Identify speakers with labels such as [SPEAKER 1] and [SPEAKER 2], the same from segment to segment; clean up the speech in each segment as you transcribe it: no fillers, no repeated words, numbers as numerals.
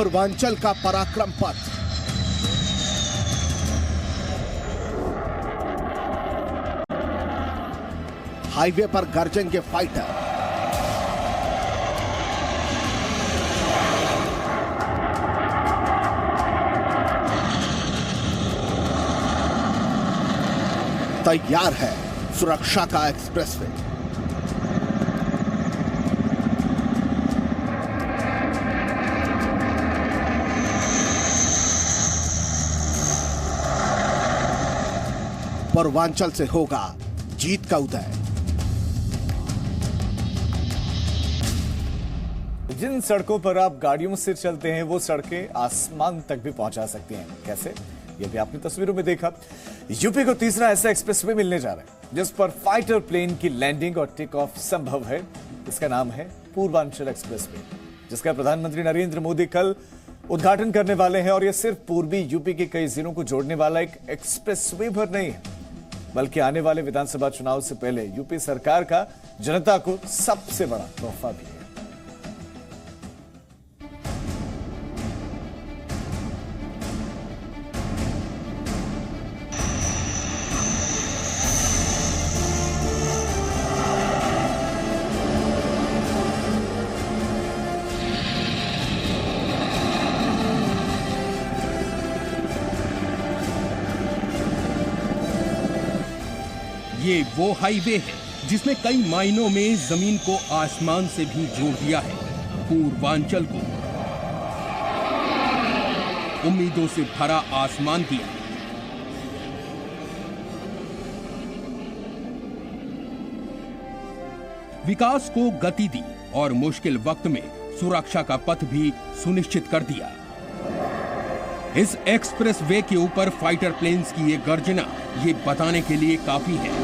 [SPEAKER 1] पूर्वांचल का पराक्रम पथ। हाईवे पर गरजेंगे फाइटर। तैयार है सुरक्षा का एक्सप्रेसवे। पूर्वांचल से होगा जीत का उदय।
[SPEAKER 2] जिन सड़कों पर आप गाड़ियों से चलते हैं वो सड़कें आसमान तक भी पहुंचा सकती हैं। कैसे? ये भी आपने तस्वीरों में देखा। यूपी को तीसरा ऐसा एक्सप्रेसवे मिलने जा रहा है जिस पर फाइटर प्लेन की लैंडिंग और टेक ऑफ संभव है। इसका नाम है पूर्वांचल एक्सप्रेसवे, जिसका प्रधानमंत्री नरेंद्र मोदी कल उद्घाटन करने वाले हैं। और यह सिर्फ पूर्वी यूपी के कई जिलों को जोड़ने वाला एक एक्सप्रेसवे भर नहीं है, बल्कि आने वाले विधानसभा चुनाव से पहले यूपी सरकार का जनता को सबसे बड़ा तोहफा भी है।
[SPEAKER 3] ये वो हाईवे है जिसने कई मायनों में जमीन को आसमान से भी जोड़ दिया है। पूर्वांचल को उम्मीदों से भरा आसमान दिया। विकास को गति दी और मुश्किल वक्त में सुरक्षा का पथ भी सुनिश्चित कर दिया। इस एक्सप्रेस वे के ऊपर फाइटर प्लेन्स की ये गर्जना ये बताने के लिए काफी है।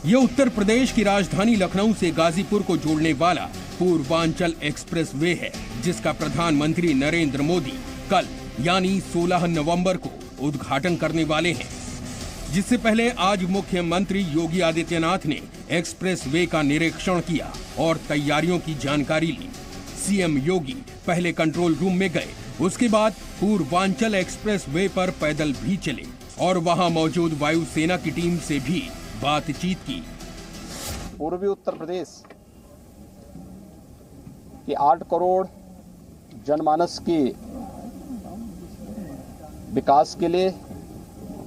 [SPEAKER 3] यह उत्तर प्रदेश की राजधानी लखनऊ से गाजीपुर को जोड़ने वाला पूर्वांचल एक्सप्रेस वे है, जिसका प्रधानमंत्री नरेंद्र मोदी कल यानी 16 नवंबर को उद्घाटन करने वाले हैं। जिससे पहले आज मुख्यमंत्री योगी आदित्यनाथ ने एक्सप्रेस वे का निरीक्षण किया और तैयारियों की जानकारी ली। सीएम योगी पहले कंट्रोल रूम में गए, उसके बाद पूर्वांचल एक्सप्रेस वे पर पैदल भी चले और वहां मौजूद वायुसेना की टीम से भी बातचीत की।
[SPEAKER 4] पूर्वी उत्तर प्रदेश के 8 करोड़ जनमानस के विकास के लिए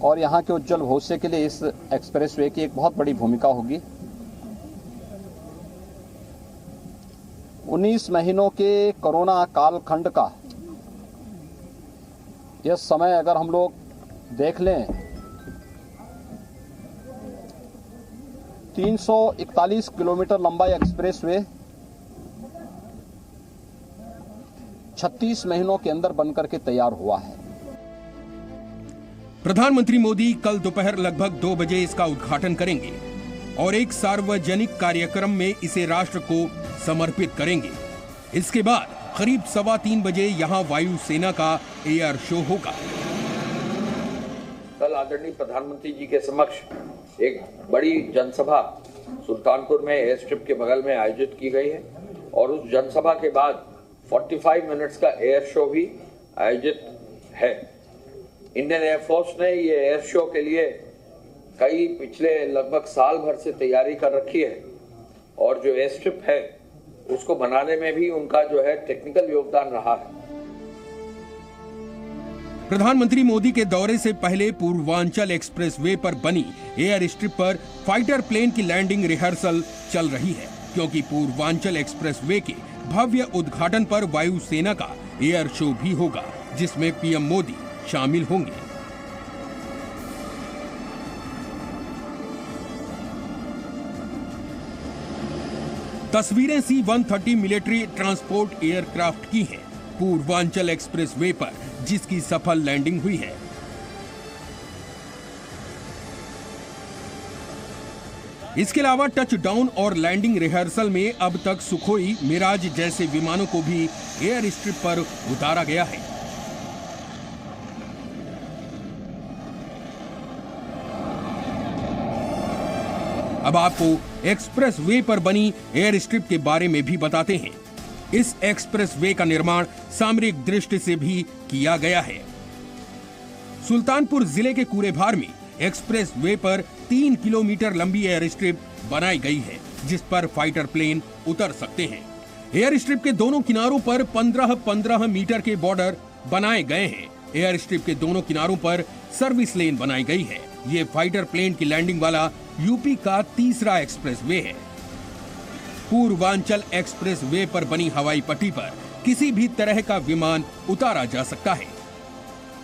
[SPEAKER 4] और यहाँ के उज्जवल भविष्य के लिए इस एक्सप्रेसवे की एक बहुत बड़ी भूमिका होगी। 19 महीनों के कोरोना कालखंड का यह समय अगर हम लोग देख लें, 341 किलोमीटर लंबा एक्सप्रेसवे 36 महीनों के अंदर बनकर के तैयार हुआ है।
[SPEAKER 3] प्रधानमंत्री मोदी कल दोपहर लगभग 2 बजे इसका उद्घाटन करेंगे और एक सार्वजनिक कार्यक्रम में इसे राष्ट्र को समर्पित करेंगे। इसके बाद करीब 3:15 बजे यहां वायुसेना का एयर शो होगा।
[SPEAKER 5] कल आदरणीय प्रधानमंत्री जी के समक्ष एक बड़ी जनसभा सुल्तानपुर में एयर स्ट्रिप के बगल में आयोजित की गई है और उस जनसभा के बाद 45 मिनट्स का एयर शो भी आयोजित है। इंडियन एयरफोर्स ने ये एयर शो के लिए कई पिछले लगभग साल भर से तैयारी कर रखी है और जो एयर स्ट्रिप है उसको बनाने में भी उनका जो है टेक्निकल योगदान रहा है।
[SPEAKER 3] प्रधानमंत्री मोदी के दौरे से पहले पूर्वांचल एक्सप्रेसवे पर बनी एयर स्ट्रिप पर फाइटर प्लेन की लैंडिंग रिहर्सल चल रही है, क्योंकि पूर्वांचल एक्सप्रेसवे के भव्य उद्घाटन पर वायुसेना का एयर शो भी होगा, जिसमें पीएम मोदी शामिल होंगे। तस्वीरें C-130 मिलिट्री ट्रांसपोर्ट एयरक्राफ्ट की हैं, पूर्वांचल एक्सप्रेसवे पर जिसकी सफल लैंडिंग हुई है। इसके अलावा टच डाउन और लैंडिंग रिहर्सल में अब तक सुखोई, मिराज जैसे विमानों को भी एयर स्ट्रिप पर उतारा गया है। अब आपको एक्सप्रेस वे पर बनी एयर स्ट्रिप के बारे में भी बताते हैं। इस एक्सप्रेस वे का निर्माण सामरिक दृष्टि से भी किया गया है। सुल्तानपुर जिले के कूरेभार में एक्सप्रेस वे पर 3 किलोमीटर लंबी एयर स्ट्रिप बनाई गई है, जिस पर फाइटर प्लेन उतर सकते हैं। एयर स्ट्रिप के दोनों किनारों पर 15-15 मीटर के बॉर्डर बनाए गए हैं। एयर स्ट्रिप के दोनों किनारों पर सर्विस लेन बनाई गई है। ये फाइटर प्लेन की लैंडिंग वाला यूपी का तीसरा एक्सप्रेस वे है। पूर्वांचल एक्सप्रेस वे पर बनी हवाई पट्टी पर किसी भी तरह का विमान उतारा जा सकता है।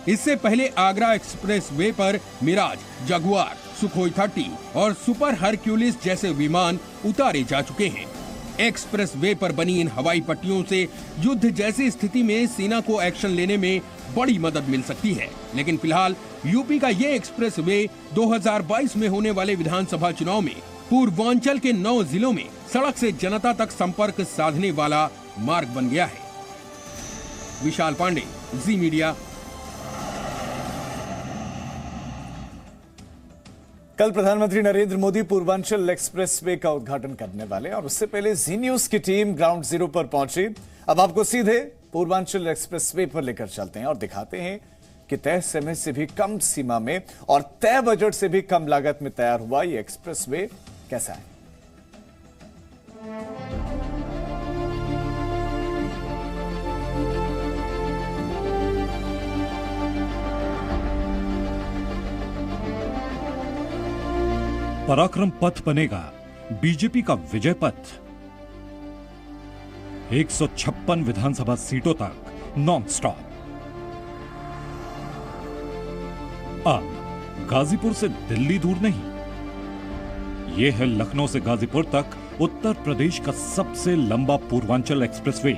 [SPEAKER 3] इससे पहले आगरा एक्सप्रेस वे पर मिराज, जगुआर, सुखोई 30 और सुपर हरक्यूलिस जैसे विमान उतारे जा चुके हैं। एक्सप्रेस वे पर बनी इन हवाई पट्टियों से युद्ध जैसी स्थिति में सेना को एक्शन लेने में बड़ी मदद मिल सकती है। लेकिन फिलहाल यूपी का ये एक्सप्रेस वे 2022 में होने वाले विधानसभा चुनाव में पूर्वांचल के 9 जिलों में सड़क से जनता तक संपर्क साधने वाला मार्ग बन गया है। विशाल पांडे, जी मीडिया।
[SPEAKER 2] कल प्रधानमंत्री नरेंद्र मोदी पूर्वांचल एक्सप्रेसवे का उद्घाटन करने वाले और उससे पहले जी न्यूज की टीम ग्राउंड जीरो पर पहुंची। अब आपको सीधे पूर्वांचल एक्सप्रेसवे पर लेकर चलते हैं और दिखाते हैं कि तय समय से भी कम सीमा में और तय बजट से भी कम लागत में तैयार हुआ ये एक्सप्रेसवे कैसा है।
[SPEAKER 6] पराक्रम पथ बनेगा बीजेपी का विजय पथ। 156 विधानसभा सीटों तक नॉन स्टॉप। अब गाजीपुर से दिल्ली दूर नहीं, यह है लखनऊ से गाजीपुर तक उत्तर प्रदेश का सबसे लंबा पूर्वांचल एक्सप्रेसवे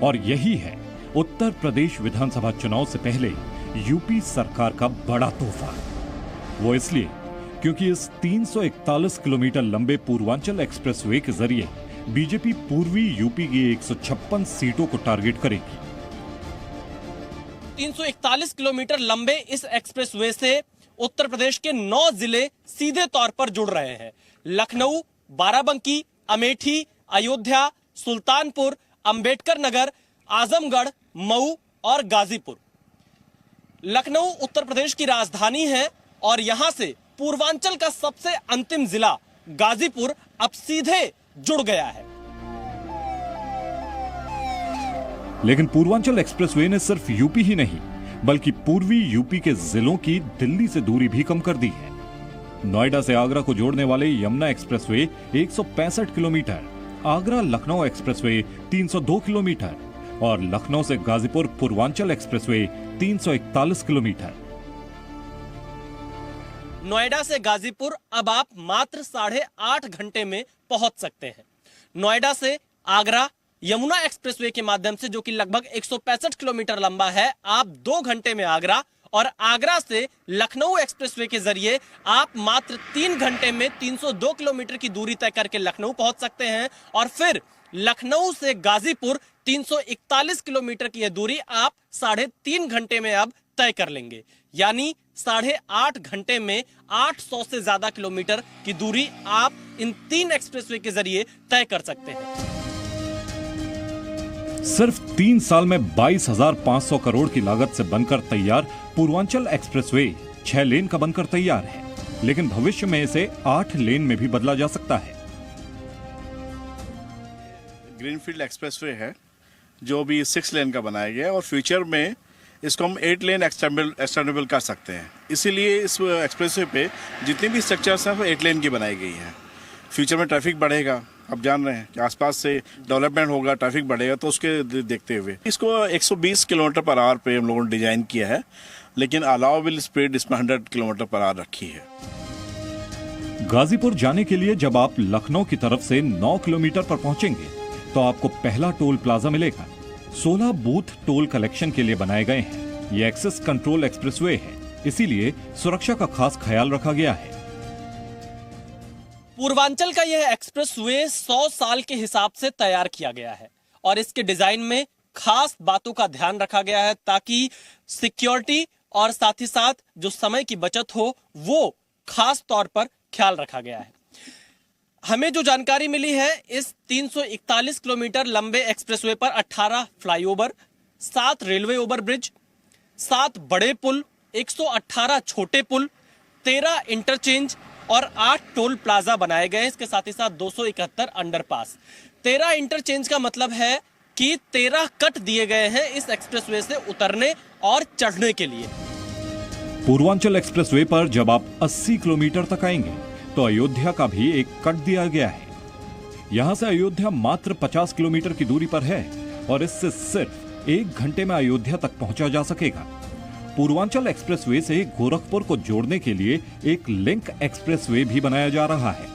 [SPEAKER 6] और यही है उत्तर प्रदेश विधानसभा चुनाव से पहले यूपी सरकार का बड़ा तोहफा। वो इसलिए क्योंकि इस 341 किलोमीटर लंबे पूर्वांचल एक्सप्रेसवे के जरिए बीजेपी पूर्वी यूपी की 156 सीटों को टारगेट करेगी।
[SPEAKER 7] 341 किलोमीटर लंबे इस एक्सप्रेसवे से उत्तर प्रदेश के 9 जिले सीधे तौर पर जुड़ रहे हैं। लखनऊ, बाराबंकी, अमेठी, अयोध्या, सुल्तानपुर, अंबेडकर नगर, आजमगढ़, मऊ और गाजीपुर। लखनऊ उत्तर प्रदेश की राजधानी है और यहां से पूर्वांचल का सबसे अंतिम जिला गाजीपुर अब सीधे जुड़ गया है।
[SPEAKER 6] लेकिन पूर्वांचल एक्सप्रेसवे ने सिर्फ यूपी ही नहीं बल्कि पूर्वी यूपी के जिलों की दिल्ली से दूरी भी कम कर दी है। नोएडा से आगरा को जोड़ने वाले Yamuna expressway 165 kilometre, Agra Lucknow expressway 302 kilometre और लखनऊ से गाजीपुर पूर्वांचल एक्सप्रेसवे 341 किलोमीटर।
[SPEAKER 7] नोएडा से गाजीपुर अब आप मात्र 8.5 घंटे में पहुंच सकते हैं। नोएडा से आगरा यमुना एक्सप्रेसवे के माध्यम से, जो कि लगभग 165 किलोमीटर लंबा है, आप 2 घंटे में आगरा, और आगरा से लखनऊ एक्सप्रेसवे के जरिए आप मात्र 3 घंटे में 302 किलोमीटर की दूरी तय करके लखनऊ पहुंच सकते हैं। और फिर लखनऊ से गाजीपुर 341 किलोमीटर की यह दूरी आप 3.5 घंटे में अब तय कर लेंगे। यानी 8.5 घंटे में 800 से ज्यादा किलोमीटर की दूरी आप इन 3 एक्सप्रेसवे के जरिए तय कर सकते हैं।
[SPEAKER 6] सिर्फ 3 साल में 22,500 करोड़ की लागत से बनकर तैयार पूर्वांचल एक्सप्रेसवे 6 लेन का बनकर तैयार है, लेकिन भविष्य में इसे 8 लेन में भी बदला जा सकता है।
[SPEAKER 8] ग्रीनफील्ड एक्सप्रेसवे है जो भी 6 लेन का बनाया गया है और फ्यूचर में इसको हम 8 लेन एक्सटेंडेबल कर सकते हैं। इसीलिए इस एक्सप्रेसवे पे जितनी भी स्ट्रक्चर्स हैं वो 8 लेन की बनाई गई है। फ्यूचर में ट्रैफिक बढ़ेगा, आप जान रहे हैं कि आसपास से डेवलपमेंट होगा, ट्रैफिक बढ़ेगा, तो उसके देखते हुए इसको 120 किलोमीटर पर आवर पे हम लोगों ने डिजाइन किया है, लेकिन अलाउबल स्पीड इसमें 100 किलोमीटर पर आवर रखी है।
[SPEAKER 6] गाजीपुर जाने के लिए जब आप लखनऊ की तरफ से 9 किलोमीटर पर पहुंचेंगे तो आपको पहला टोल प्लाजा मिलेगा। 16 बूथ टोल कलेक्शन के लिए बनाए गए हैं। ये एक्सेस कंट्रोल एक्सप्रेसवे है, इसीलिए सुरक्षा का खास ख्याल रखा गया है।
[SPEAKER 7] पूर्वांचल का यह एक्सप्रेसवे 100 साल के हिसाब से तैयार किया गया है और इसके डिजाइन में खास बातों का ध्यान रखा गया है ताकि सिक्योरिटी और साथ ही साथ जो समय की बचत हो वो खास तौर पर ख्याल रखा गया है। हमें जो जानकारी मिली है, इस 341 किलोमीटर लंबे एक्सप्रेसवे पर 18 फ्लाईओवर, 7 रेलवे ओवरब्रिज, 7 बड़े पुल, 118 छोटे पुल, 13 इंटरचेंज और 8 टोल प्लाजा बनाए गए हैं। इसके साथ ही साथ 271 अंडरपास। 13 इंटरचेंज का मतलब है कि 13 कट दिए गए हैं इस एक्सप्रेसवे से उतरने और चढ़ने के लिए।
[SPEAKER 6] पूर्वांचल एक्सप्रेसवे पर जब आप 80 किलोमीटर तक आएंगे तो अयोध्या का भी एक कट दिया गया है। यहां से अयोध्या मात्र 50 किलोमीटर की दूरी पर है और इससे सिर्फ 1 घंटे में अयोध्या तक पहुंचा जा सकेगा। पूर्वांचल एक्सप्रेसवे से गोरखपुर को जोड़ने के लिए एक लिंक एक्सप्रेसवे भी बनाया जा रहा है।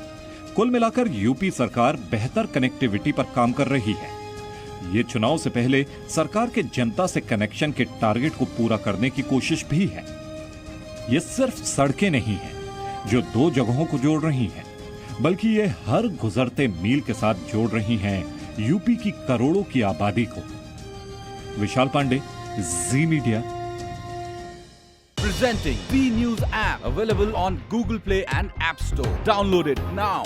[SPEAKER 6] कुल मिलाकर यूपी सरकार बेहतर कनेक्टिविटी पर काम कर रही है। ये चुनाव से पहले सरकार के जनता से कनेक्शन के टारगेट को पूरा करने की कोशिश भी है। ये सिर्फ सड़कें नहीं हैं जो 2 जगहों को जोड़ रही हैं, बल्कि ये हर गुजरते मील के साथ जोड़ रही हैं यूपी की करोड़ों की आबादी को। विशाल पांडे, जी media.
[SPEAKER 9] Presenting B News app, available on Google Play and App Store. Download it now.